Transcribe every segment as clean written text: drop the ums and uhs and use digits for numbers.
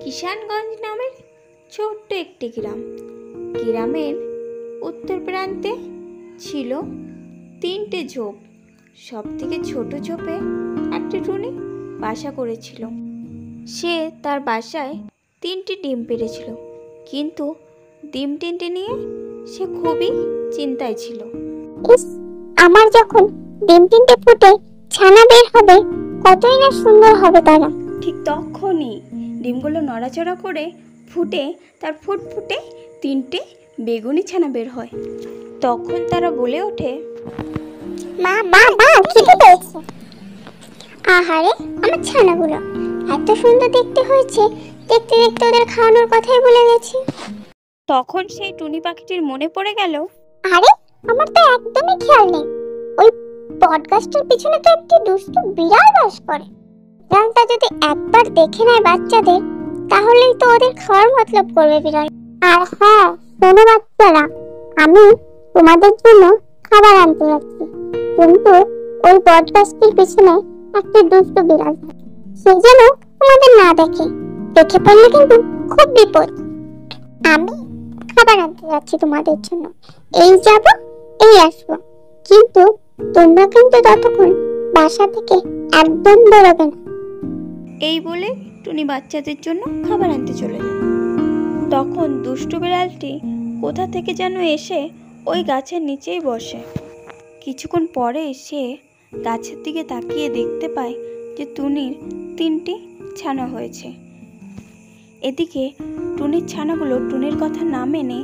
কিষানগঞ্জ নামের ছোট্ট একটি গ্রাম। গ্রামের উত্তর প্রান্তে ছিল 3টে ঝোপ। সব থেকে ছোট ঝোপে একটি টুনি বাসা করেছিল। সে তার বাসায় 3টি ডিম পেড়েছিল, কিন্তু ডিম 3টে নিয়ে সে খুবই চিন্তায় ছিল। আমার যখন ডিম 3টে ফুটে ছানা বের হবে, কতই না সুন্দর হবে তারা। ঠিক তখনই ডিমগুলো নড়াচড়া করে ফুটে তার ফুটফুটে 3টে বেগুনি ছানা বের হয়। তখন তারা বলে ওঠে, মা মা মা, খিদে পেয়েছে। আহারে, আমার ছানাগুলো এত সুন্দর দেখতে হয়েছে, দেখতে দেখতে ওদের খাওয়ানোর কথাই ভুলে গেছি। তখন সেই টুনি পাখিটির মনে পড়ে গেল, আরে, আমার তো একদমই খেয়াল নেই, ওই বটগাছটার পিছনে তো একটি দুষ্টু বিড়াল বাস করে। বিড়ালটা যদি একবার দেখে নেয় বাচ্চাদের, তাহলেই তো ওদের খাওয়ার মতলব করবে বিড়াল। আর হ্যাঁ, শোনো বাচ্চারা, আমি তোমাদের জন্য খাবার আনতে যাচ্ছি, কিন্তু ওই বটগাছটির পিছনে একটি দুষ্টু বিড়াল থাকে। সে যেন তোমাদের না দেখে, দেখে ফেললে কিন্তু খুব বিপদ। আমি খাবার আনতে যাচ্ছি তোমাদের জন্য, এই যাব এই আসবো, কিন্তু তোমরা কিন্তু ততক্ষণ বাসা থেকে একদম বেরোবে না। এই বলে টুনি বাচ্চাদের জন্য খাবার আনতে চলে যায়। তখন দুষ্টু বিড়ালটি কোথা থেকে যেন এসে ওই গাছের নিচেই বসে। কিছুক্ষণ পরে সে গাছের দিকে তাকিয়ে দেখতে পায় যে টুনির 3টি ছানা হয়েছে। এদিকে টুনির ছানাগুলো টুনির কথা না মেনে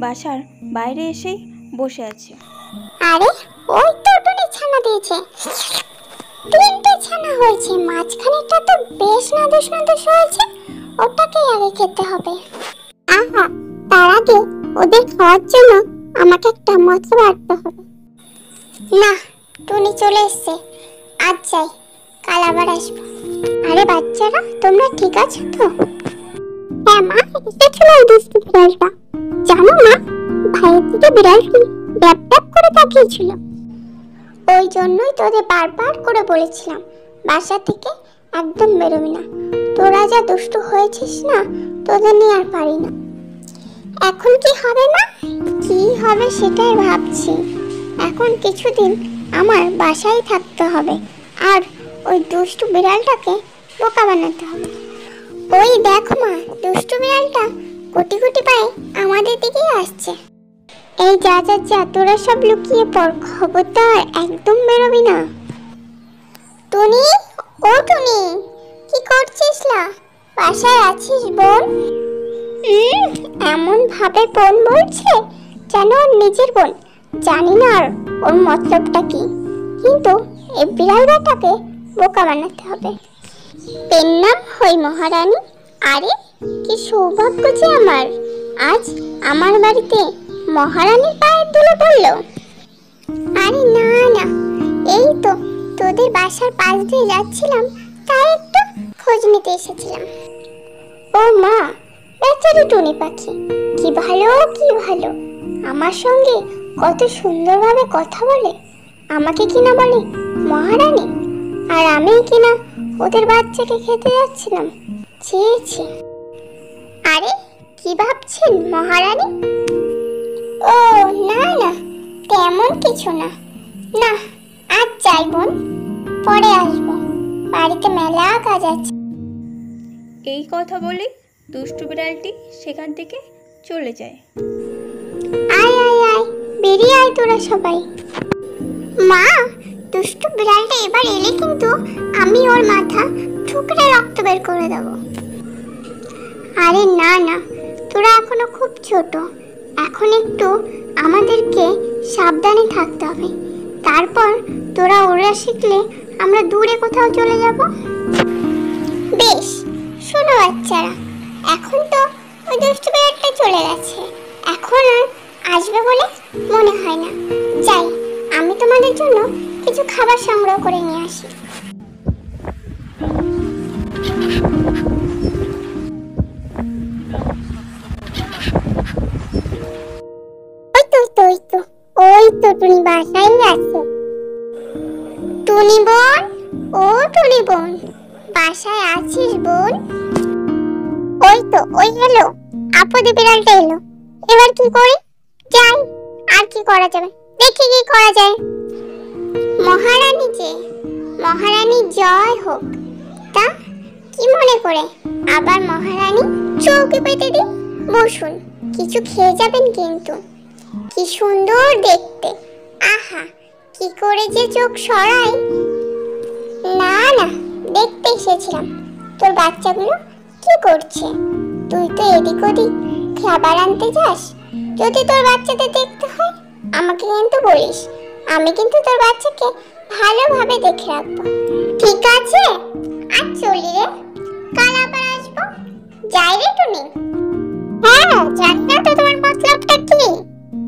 বাসার বাইরে এসেই বসে আছে। আরে, ওই তো টুনি ছানা দিয়েছে, 3টে ছানা হয়েছে, মাঝখানেরটা তো বেশ নাদুস নাদুস হয়েছে, ওটাকেই আগে খেতে হবে। আহা, তার আগে ওদের খাওয়ার জন্য আমাকে একটা মশলা বাড়তে হবে। না, টুনি চলে এসছে, আজ যাই, কাল আবার আসবো। আরে বাচ্চারা, তোমরা ঠিক আছো তো? হ্যাঁ মা, এসেছিল ওই দুষ্টু বিড়ালটা। জানো না, ভাইয়ের দিকে বিড়ালটি ড্যাপ ড্যাপ করে তাকিয়েছিল। ওই জন্যই তোদের বারবার করে বলেছিলাম বাসা থেকে একদম বেরোবি না। তোরা যা দুষ্টু হয়েছিস না, তোদের নিয়ে আর পারি না। এখন কি হবে না, কি হবে সেটাই ভাবছি। এখন কিছুদিন আমার বাসায় থাকতে হবে, আর ওই দুষ্টু বিড়ালটাকে বোকা বানাতে হবে। ওই দেখো মা, দুষ্টু বিড়ালটা কোটি কোটি পায়ে আমাদের দিকেই আসছে। এই যা যা যা, তোরা সব লুকিয়ে পড়, খবরদার একদম বেরোবি না। টুনি, ও টুনি, কি করছিস না? বাসায় আছিস বোন? এমন ভাবে বোন বলছে যেন ওর নিজের বোন। জানি না আর ওর মতলবটা কি, কিন্তু এই বিড়াল বেটাকে বোকা বানাতে হবে। পেন নাম হই মহারানী। আরে, কি সৌভাগ্য যে আমার, আজ আমার বাড়িতে মহারানীর পায়ের ধুলো পড়লো। আরে না না, এই তো তোদের বাসার পাশ দিয়ে যাচ্ছিলাম, তাই একটু খোঁজ নিতে এসেছিলাম। ও মা, বেচারি টুনি পাখি, কি ভালো কি ভালো, আমার সঙ্গে কত সুন্দরভাবে কথা বলে। আমাকে কিনা বলে মহারানী, আর আমি কিনা ওদের বাচ্চাকে খেতে যাচ্ছিলাম। ছি। আরে, কি ভাবছেন মহারানী? ও না না, তেমন কিছু না। না, আজ যাই বোন, পরে আসবো, বাড়িতে মেলা কাজ আছে। এই কথা বলে দুষ্টু বিড়ালটি সেখান থেকে চলে যায়। আয় আয় আয়, বেরিয়ে আয় তোরা সবাই। মা, দুষ্টু বিড়ালটা এবার এলে কিন্তু আমি ওর মাথা ঠুকরে রক্ত বের করে দেব। আরে না না, তোরা এখনো খুব ছোট, এখন একটু আমাদেরকে সাবধানে থাকতে হবে। তারপর তোরা ওরা শিখলে আমরা দূরে কোথাও চলে যাব। বেশ, শোনো বাচ্চারা, এখন তো ওই দুষ্টু বিড়ালটা চলে গেছে, এখন আর আসবে বলে মনে হয় না। যাই, আমি তোমাদের জন্য কিছু খাবার সংগ্রহ করে নিয়ে আসি। ওই তো টুনি বাসায় আছে। টুনি বোন, ও টুনি বোন, বাসায় আছিস বোন? ওই এলো, আপদে বিড়ালটা এলো। এবার কি করি? যাই, আর কি করা যাবে, দেখি কি করা যায়। মহারানী যে, মহারানী জয় হোক। তা কি মনে করে আবার মহারানী চৌকি পেতে দিই? বসুন, কিছু খেয়ে যাবেন কিন্তু। কি সুন্দর দেখতে, আহা কি করে যে চোখ সরাই। না না, দেখতে এসেছিলাম তোর বাচ্চাগুলো কি করছে। তুই তো এদিক ওদিক খাবার আনতে যাস, যদি তোর বাচ্চাদের দেখতে হয় আমাকে কিন্তু বলিস, আমি কিন্তু তোর বাচ্চাকে ভালোভাবে দেখে রাখবো। ঠিক আছে, আজ চলি রে, কাল আবার আসবো। যাই রে টুনি। হ্যাঁ, জানি না তো তোমার মতলবটা কি,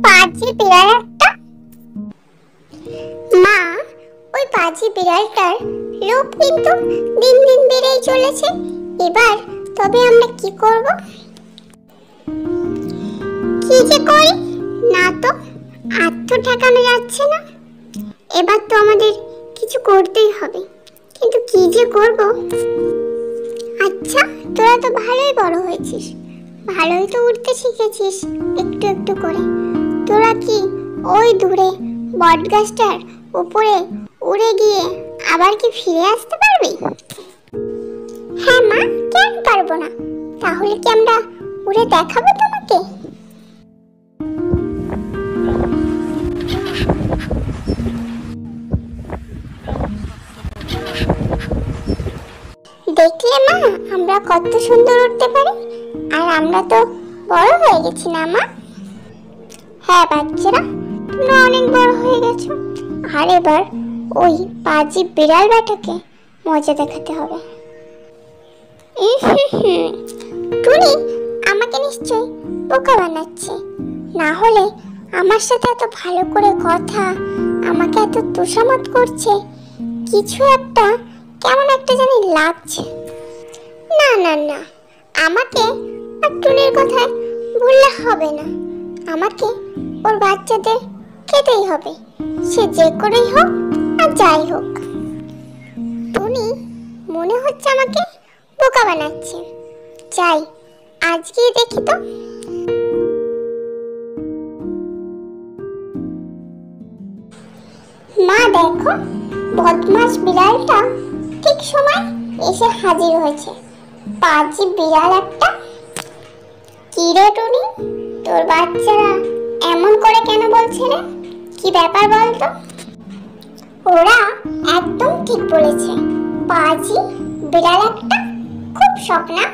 পাজি বিড়াল একটা। মা, ওই পাজি বিড়ালটার লোভ কিন্তু দিন দিন বেড়েই চলেছে। এবার তবে আমরা কি করব? কি যে করি না তো, আর তো ঠেকানো যাচ্ছে না। এবার তো আমাদের কিছু করতেই হবে, কিন্তু কি যে করব। আচ্ছা, তোরা তো ভালোই বড় হয়েছিস, ভালোই তো উঠতে শিখেছিস একটু একটু করে। তোরা কি ওই দূরে বটগাছটার উপরে উড়ে গিয়ে আবার কি ফিরে আসতে পারবি? হ্যাঁ মা, কেন পারবো না? তাহলে কি আমরা উড়ে দেখাবো তোমাকে? দেখলে মা, আমরা কত সুন্দর উঠতে পারি। আর আমরা তো বড় হয়ে গেছি না মা? হ্যাঁ বাচ্চারা, তোমরা অনেক বড় হয়ে গেছো। আর এবার ওই পাজি বিড়াল বেটাকে মজা দেখাতে হবে। টুনি আমাকে নিশ্চয় বোকা বানাচ্ছে, না হলে আমার সাথে এত ভালো করে কথা, আমাকে এত তোষামত করছে, কিছু একটা কেমন একটা জানি লাগছে। না না না, আমাকে আর টুনির কথায় বললে হবে না। আমাকে ওর বাচ্চাদের খেতেই হবে, সে যে করেই হোক আর যাই হোক। টুনি মনে হচ্ছে আমাকে বোকা বানাচ্ছে। যাই, আজকে দেখি তো। মা দেখো, বদমাস বিড়ালটা ঠিক সময় এসে হাজির হয়েছে। পাজি বিড়াল একটা। কি রে টুনি, তোর বাচ্চারা এমন করে কেন বলছে রে? কি ব্যাপার বলতো? ওরা একদম ঠিক বলেছে, পাজি বিড়াল একটা। খুব শখ না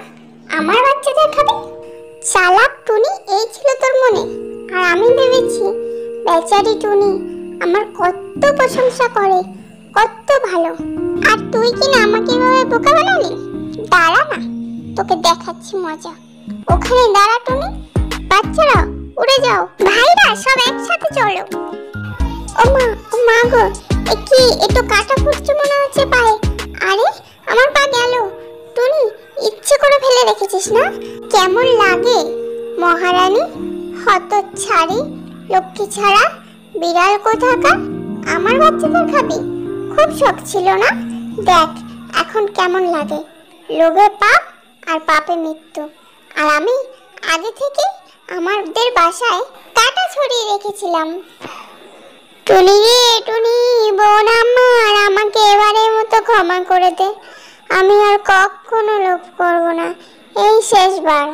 আমার বাচ্চাদের খাবে? চালাক টুনি, এই ছিল তোর মনে। আর আমি ভেবেছি বেচারি টুনি আমার কত প্রশংসা করে, কত ভালো। আর তুই কি না আমাকে এভাবে বোকা বানালি? দাঁড়া না, তোকে দেখাচ্ছি মজা। ওখানে দাঁড়া টুনি, বাচ্চারা উড়ে যাও। ভাইরা সব একসাথে চলো। ও মা গো, এ কি, একটু কাটা ফুটছে মনে হচ্ছে পায়ে। আরে আমার পা গেল। টুনি ইচ্ছে করে ফেলে রেখেছিস না? কেমন লাগে মহারানী? হতচ্ছাড়ি, লক্ষ্মী ছাড়া বিড়াল কোথাকার, আমার বাচ্চাদের খাবি? খুব শখ ছিল না? দেখ এখন কেমন লাগে। লোভে পাপ আর পাপে মৃত্যু। আর আমি আগে থেকে আমাদের বাসায় কাটা ছড়িয়ে রেখেছিলাম। টুনি রে টুনি, বোন আমার, আমাকে এবারের মতো ক্ষমা করে দে। আমি আর কখনো লোভ করব না, এই শেষবার।